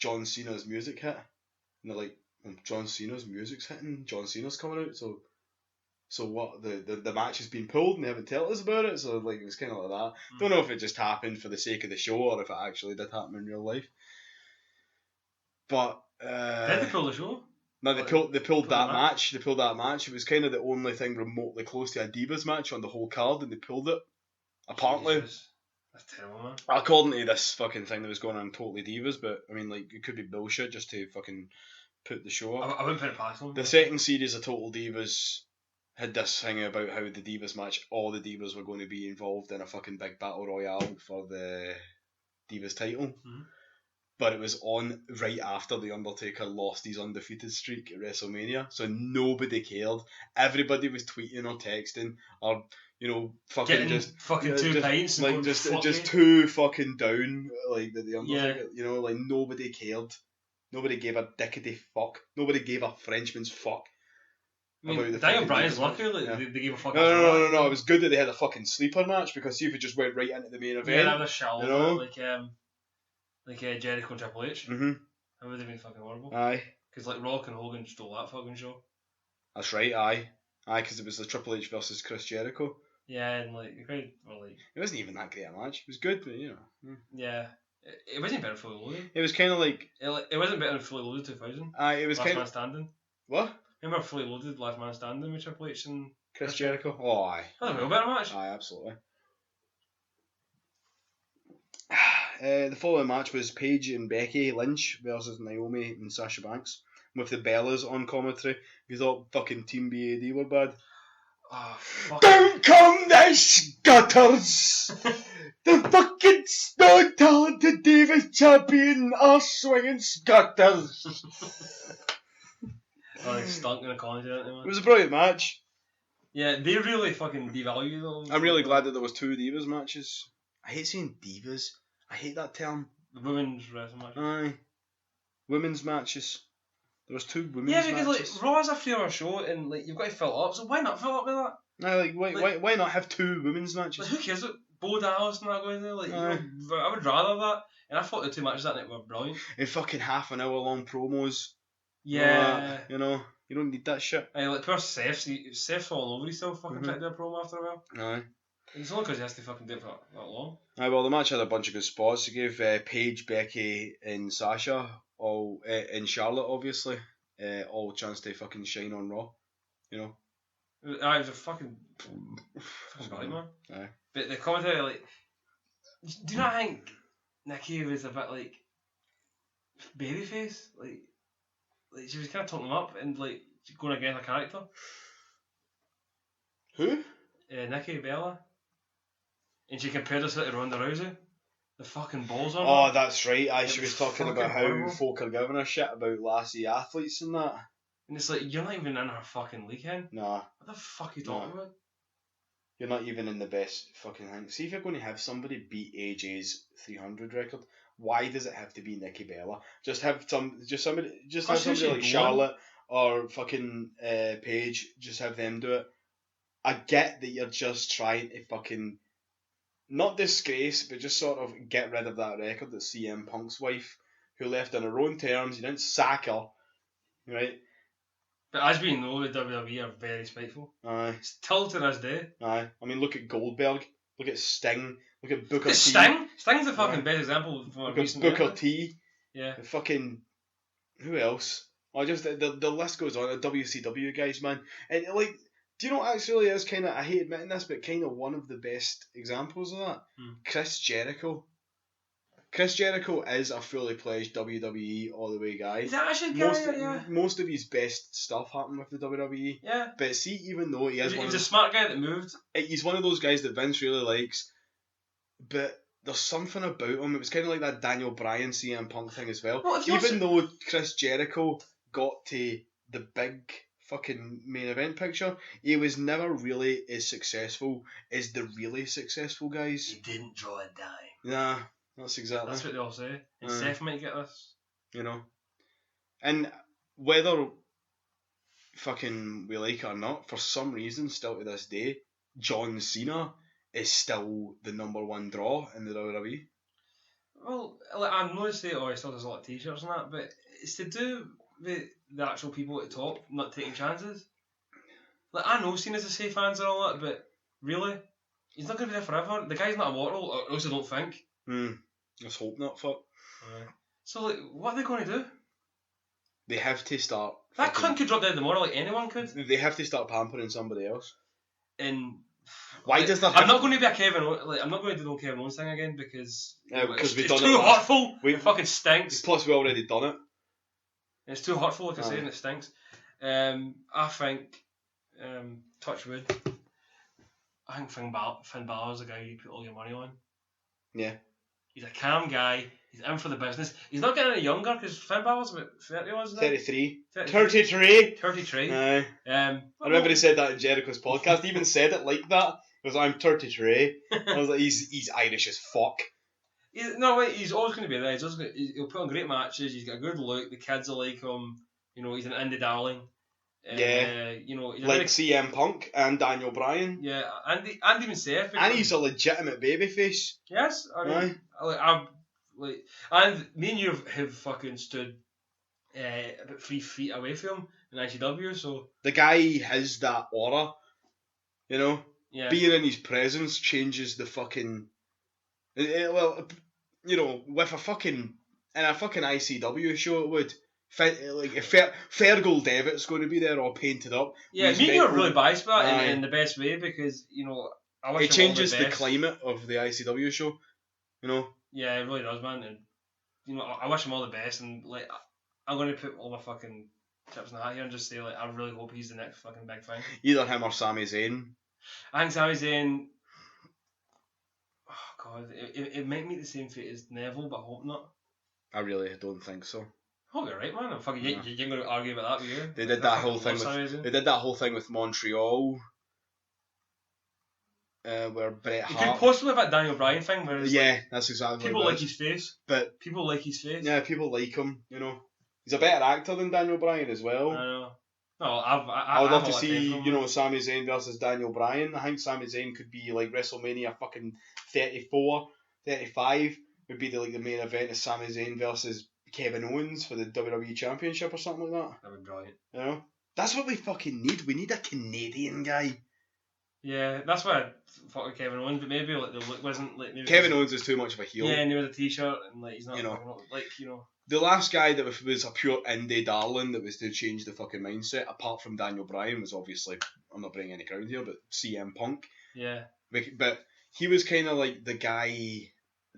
John Cena's music hit. And they're like, well, John Cena's music's hitting, John Cena's coming out, so what, the match has been pulled and they haven't told us about it, so like it was kind of like that. Don't know if it just happened for the sake of the show or if it actually did happen in real life. But Did they pull the show? no, they pulled that match. They pulled that match. It was kind of the only thing remotely close to a Divas match on the whole card, and they pulled it. Apparently, Jesus. That's terrible, man. according to this fucking thing that was going on, totally Divas. But I mean, like, it could be bullshit just to fucking put the show up. I wouldn't put it past them. The second series of Total Divas had this thing about how the Divas match, all the Divas were going to be involved in a fucking big battle royale for the Divas title. Mm-hmm. But it was on right after The Undertaker lost his undefeated streak at WrestleMania, so nobody cared. Everybody was tweeting or texting or, you know, fucking getting just fucking 2 pints and like going just too fucking down, like the Undertaker. Yeah. You know, like nobody cared. Nobody gave a dickety fuck. Nobody gave a Frenchman's fuck. I mean, about the Daniel fucking Bryan's Divas lucky match. that Yeah. they gave a fuck. No. It was good that they had a fucking sleeper match because see if it just went right into the main event. Yeah, that was shallow. You know? Like Jericho and Triple H. Mm-hmm. That would have been fucking horrible. Aye. Because like Rock and Hogan stole that fucking show. That's right. Aye. Because it was the Triple H versus Chris Jericho. Yeah, and like the crowd were like. It wasn't even that great a match. It was good, but you know. Yeah. It wasn't better than Fully Loaded. It was kind of like. It wasn't better than Fully Loaded 2000. Aye, it was Last kind Man of. Standing. What? Remember Fully Loaded, Last Man Standing with Triple H and Chris Jericho? Oh, aye. that was a real better match. Aye, absolutely. The following match was Paige and Becky Lynch versus Naomi and Sasha Banks with the Bellas on commentary. You thought fucking Team BAD were bad? Oh, fuck. Down come the gutters! The fucking Stone Talented Davis champion are swinging scutters! Oh, they stunk in the commentary, didn't they, It man? was a brilliant match. Yeah, they really fucking devalued them. I'm really glad that there was 2 Divas matches. I hate saying Divas. I hate that term. The women's wrestling match. Aye. Women's matches. There was 2 women's Yeah, because matches. like Raw is a 3-hour show and like you've got to fill it up, so why not fill it up with that? Aye, like, why not have 2 women's Like, matches? who cares what Bo Dallas and that going there? Like, you know, I would rather that. And I thought the 2 matches that night were brilliant. And fucking half an hour long promos. Yeah. You know, you don't need that shit. Aye, like poor Seth's falling over himself fucking trying to do a promo after a while. Aye. And it's only because he has to fucking do it for that long. Aye, well, the match had a bunch of good spots. It gave Paige, Becky, and Sasha, all and Charlotte, obviously, all a chance to fucking shine on Raw. You know? Aye, it was a fucking. Fucking brilliant, man. Aye. But the commentary, like. Do you not think Nikki was a bit like. Babyface? Like she was kind of talking him up and like going against her character. Who? Nikki Bella. And she compared herself to Ronda Rousey. The fucking balls on Oh, her. that's right. Aye, It she was was talking fucking about how horrible. folk are giving her shit about lassie athletes and that. And it's like, you're not even in her fucking league, hen. Nah, What the fuck are you talking about? you're not even in the best fucking thing. See, if you're going to have somebody beat AJ's 300 record, why does it have to be Nikki Bella? Just have somebody That's who like she's born. Charlotte or fucking Paige. Just have them do it. I get that you're just trying to fucking not disgrace, but just sort of get rid of that record that CM Punk's wife, who left on her own terms. You didn't sack her, right? But as we know, the WWE are very spiteful. Aye, Still to this day. aye. I mean, look at Goldberg. Look at Sting. Look at Booker It's T. Sting? Sting's the fucking Yeah. best example for a Look at recent Booker era. T. Yeah. The fucking who else? Oh, just the list goes on. The WCW guys, man, and like, do you know what actually is kind of? I hate admitting this, but kind of one of the best examples of that. Chris Jericho. Chris Jericho is a fully pledged WWE all the way guy. Is that actually Most of his best stuff happened with the WWE. Yeah. But see, even though he is He one was of a smart guy that moved. he's one of those guys that Vince really likes, but there's something about him. It was kind of like that Daniel Bryan CM Punk thing as well. Well, if Even though Chris Jericho got to the big fucking main event picture, he was never really as successful as the really successful guys. He didn't draw a dime. Nah, That's exactly. That's what they all say. And Seth might get this. You know. And whether fucking we like it or not, for some reason, still to this day, John Cena is still the number one draw in the WWE. Well, like, I know they say, oh, he still does a lot of t-shirts and that, but it's to do with the actual people at the top not taking chances. Like, I know Cena's a safe fans and all that, but really, he's not going to be there forever. The guy's not immortal, or else I don't think. Let's hope not, fuck. So, like, what are they going to do? They have to start... That cunt could drop dead tomorrow, like anyone could. They have to start pampering somebody else. And... Why like, does that? I'm not going to be a Kevin. Like, I'm not going to do the Kevin Owens thing again because we've it's done too it. hurtful. It fucking stinks. Plus, we already done it. It's too hurtful, like I say, and it stinks. I think, touch wood. I think Finn Balor's the guy you put all your money on. Yeah. He's a calm guy. He's in for the business. He's not getting any younger because Finn Balor's about 30, wasn't he? 33. 33. 33. I remember he said that in Jericho's podcast. He even said it like that. He was like, I'm 33. I was like, he's Irish as fuck. He's always going to be there. He'll put on great matches. He's got a good look. The kids will like him. You know, he's an indie darling. You know, he's like CM Punk and Daniel Bryan. Yeah, and even Seth. And he's a legitimate babyface. Yes, I mean, and me and you have fucking stood about 3 feet away from him in ICW. So the guy has that aura, you know. Yeah. Being in his presence changes the fucking. Well, you know, with a fucking ICW show, it would. Like if Fergal Devitt's going to be there all painted up. Yeah, me and you are really biased about it in the best way because, you know, I wish it changes the climate of the ICW show, you know. Yeah, it really does, man. And, you know, I wish him all the best, and like I'm going to put all my fucking chips in the hat here and just say, like, I really hope he's the next fucking big thing. Either him or Sami Zayn. I think Sami Zayn. Oh god, it might meet the same fate as Neville, but I hope not. I really don't think so. Oh, you're right, man. I'm fucking. You're going to argue about that with you. They did that whole thing with. They did that whole thing with Montreal. Where Bret Hart. You could possibly have that Daniel Bryan thing, where that's exactly. People like his face, but people like his face. Yeah, people like him. You know, he's a better actor than Daniel Bryan as well. I know. No, I would love to see, you know, Sami Zayn versus Daniel Bryan. I think Sami Zayn could be like WrestleMania fucking 34, 35 would be the main event of Sami Zayn versus Kevin Owens for the WWE Championship or something like that. That'd be brilliant. You know, that's what we fucking need. We need a Canadian guy. Yeah, that's why I fuck with Kevin Owens, but maybe like the look wasn't like. Maybe Kevin Owens is too much of a heel. Yeah, and he was a t-shirt and like he's not. You know, like you know. The last guy that was a pure indie darling that was to change the fucking mindset, apart from Daniel Bryan, was obviously, I'm not bringing any crowd here, but CM Punk. Yeah. But he was kind of like the guy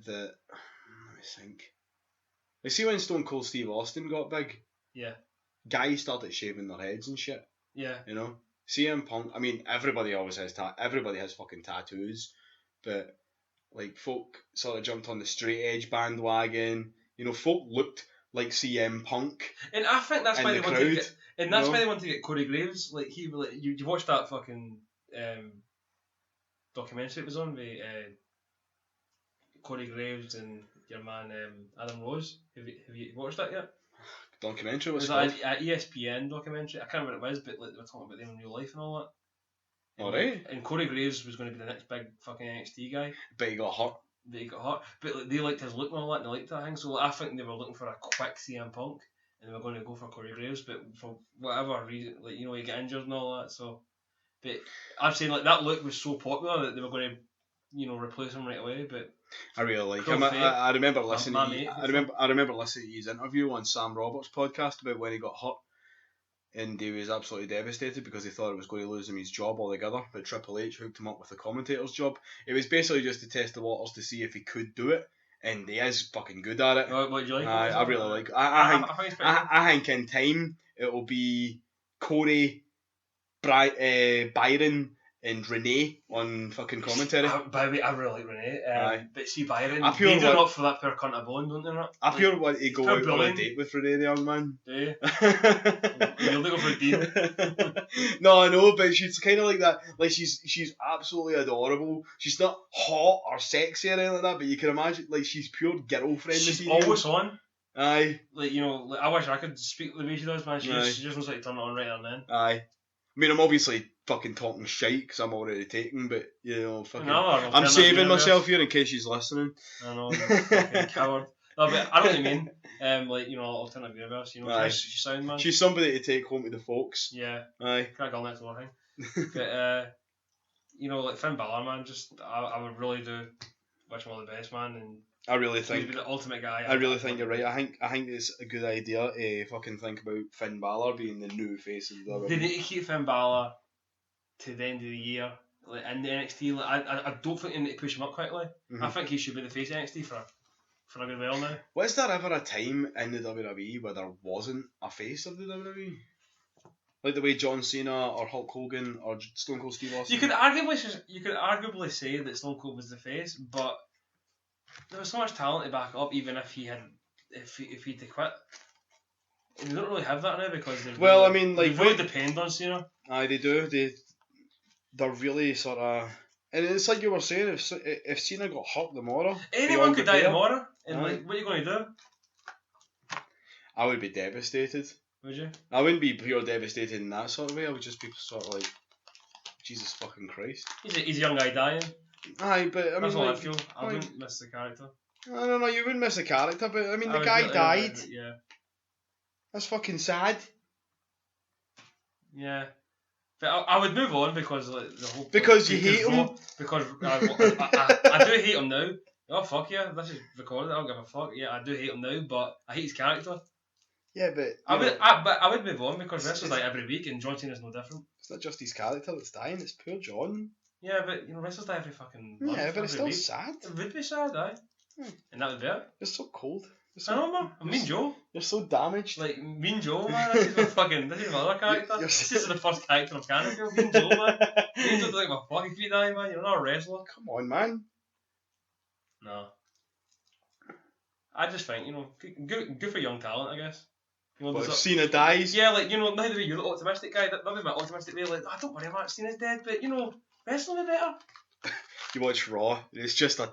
that, let me think. You see when Stone Cold Steve Austin got big? Yeah. Guys started shaving their heads and shit. Yeah. You know? CM Punk, I mean, everybody always has everybody has fucking tattoos, but like folk sort of jumped on the straight edge bandwagon. You know, folk looked like CM Punk. And I think that's why they wanted to get. And that's why they wanted to get Corey Graves. Like you watched that fucking documentary it was on with Corey Graves and your man Adam Rose. Have you watched that yet? Documentary was an ESPN documentary. I can't remember what it was, but like, they were talking about them in real life and all that. Alright. And Corey Graves was going to be the next big fucking NXT guy. But he got hurt. But like, they liked his look and all that, and they liked that thing. So like, I think they were looking for a quick CM Punk, and they were going to go for Corey Graves. But for whatever reason, like, you know, he got injured and all that. So, but I'm saying like that look was so popular that they were going to, you know, replace him right away. But I really like him. I remember listening. I remember listening to his interview on Sam Roberts' podcast about when he got hurt. And he was absolutely devastated because he thought it was going to lose him his job altogether. But Triple H hooked him up with the commentator's job. It was basically just to test the waters to see if he could do it, and he is fucking good at it. What do you like? I really like. I think in time it will be Corey, Byron, and Renee on fucking commentary. By the way, I really like Renee. Aye. But see, Byron, I pure they do want- not for that poor cunt of bone, don't they? Not? I pure want to go pure out on a bullying. date with Renee, the young man. Do you? You'll go for a deal. No, I know, but she's kind of like that. Like she's absolutely adorable. She's not hot or sexy or anything like that, but you can imagine like she's pure girlfriend She's material. always on. Aye. Like, you know, like, I wish I could speak the way she does, man. She Aye. just knows how to turn it on right there and then. Aye. I mean, I'm obviously fucking talking shite because I'm already taken, but you know, fucking. No, I'm saving myself here in case she's listening. I know, you fucking coward. No, but I know what you mean. Like, you know, alternative universe. You know, Aye. she's sound, man. She's somebody to take home to the folks. Yeah. Aye. Kind of girl next door thing. But you know, like Finn Balor, man. Just I would really do wish him all the best, man. And I really he'd think. be the ultimate guy. I really think you're right. I think it's a good idea to fucking think about Finn Balor being the new face of the WWE. They need to keep Finn Balor to the end of the year, like in the NXT. Like, I don't think they need to push him up quickly. Mm-hmm. I think he should be the face of NXT for a good while now. Was there ever a time in the WWE where there wasn't a face of the WWE? Like the way John Cena or Hulk Hogan or Stone Cold Steve Austin? You could arguably say that Stone Cold was the face, but there was so much talent to back up, even if he had to quit. And they don't really have that now because they really depend on Cena. Aye, they do. They're really sort of, and it's like you were saying, if Cena got hurt tomorrow, anyone could die tomorrow. And like, what are you going to do? I would be devastated. Would you? I wouldn't be pure devastated in that sort of way. I would just be sort of like, Jesus fucking Christ. He's a young guy dying. Aye, but I mean, that's how like, I feel. I wouldn't miss the character. I don't know. You wouldn't miss the character, but I mean, the guy died. Yeah. That's fucking sad. Yeah. But I would move on because like the whole because you hate him. Because I do hate him now. Oh fuck yeah, this is recorded. I don't give a fuck. Yeah, I do hate him now, but I hate his character. Yeah, but I would move on because wrestlers die every week, and John Cena's no different. It's not just his character that's dying; it's poor John. Yeah, but you know, wrestlers die every fucking month. Yeah, but it's still week. sad. It would be sad, aye. And that would be it. It's so cold. I know, man. Me and Joe. You're so damaged. Like, me and Joe, man. This is my other character. This is the first character of Canada. Me and Joe, man. Me and Joe do like my fucking feet die, man. You're not a wrestler. Come on, man. No. I just think, you know, good for young talent, I guess. You know, but if Cena dies? Yeah, like, you know, now that you're the optimistic guy, that would be my optimistic way. Like, oh, don't worry about Cena's dead, but, you know, wrestling would be better. You watch Raw, it's just a...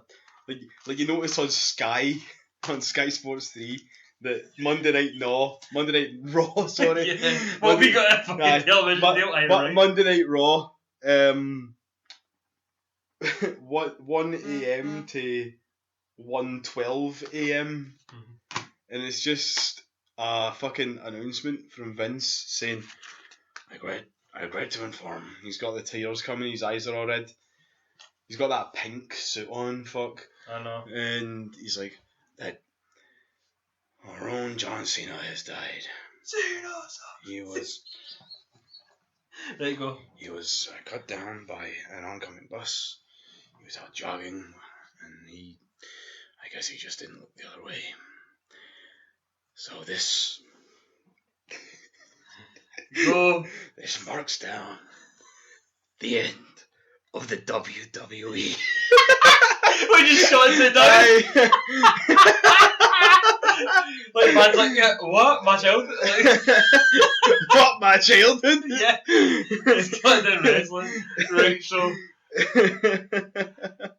Like you notice on Sky Sports 3, that Monday Night Raw, sorry. Yeah. Well, we got a fucking television deal, right? Monday Night Raw, 1 a.m. to 1:12 a.m. And it's just a fucking announcement from Vince saying, I regret to inform. He's got the tears coming, his eyes are all red. He's got that pink suit on, fuck. I know. And he's like, that our own John Cena has died. He was... There you go. He was cut down by an oncoming bus. He was out jogging, and I guess he just didn't look the other way. So this... Go. This marks down the end of the WWE. We just shot it down. Like, man's like, yeah, what? My childhood? Like, what, my childhood? Yeah. He's got down wrestling. Right, so.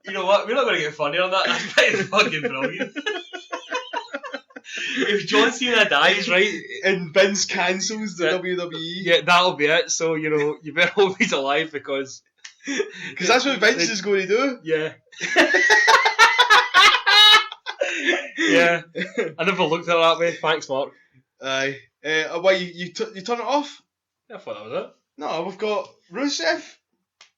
You know what? We're not going to get funny on that. That's pretty fucking brilliant. If John Cena dies, right, and Vince cancels the WWE, yeah, that'll be it. So, you know, you better hope he's alive because that's what Vince is going to do. Yeah. Yeah. I never looked at it that way. Thanks, Mark. Aye. Why you turn it off? I thought that was it. No, we've got Rusev.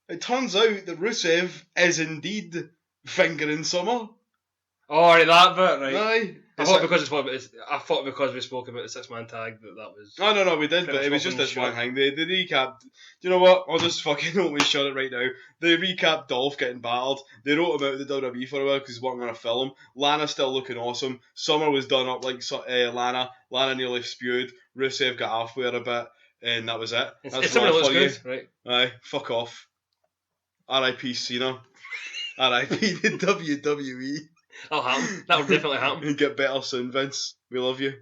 It turns out that Rusev is indeed fingering Summer. Oh, right, that bit, right. Aye. I thought because we spoke about the 6-man tag that was... No, we did, but it was just this one thing. They recapped... Do you know what? I'll just fucking always shut it right now. They recapped Dolph getting battled. They wrote him out of the WWE for a while because they weren't going to fill him. Lana's still looking awesome. Summer was done up like Lana. Lana nearly spewed. Rusev got halfway a bit, and that was it. That's Summer looks good, right? Aye, fuck off. R.I.P. Cena. R.I.P. the WWE. That'll happen. That will definitely happen. And get better soon, Vince. We love you.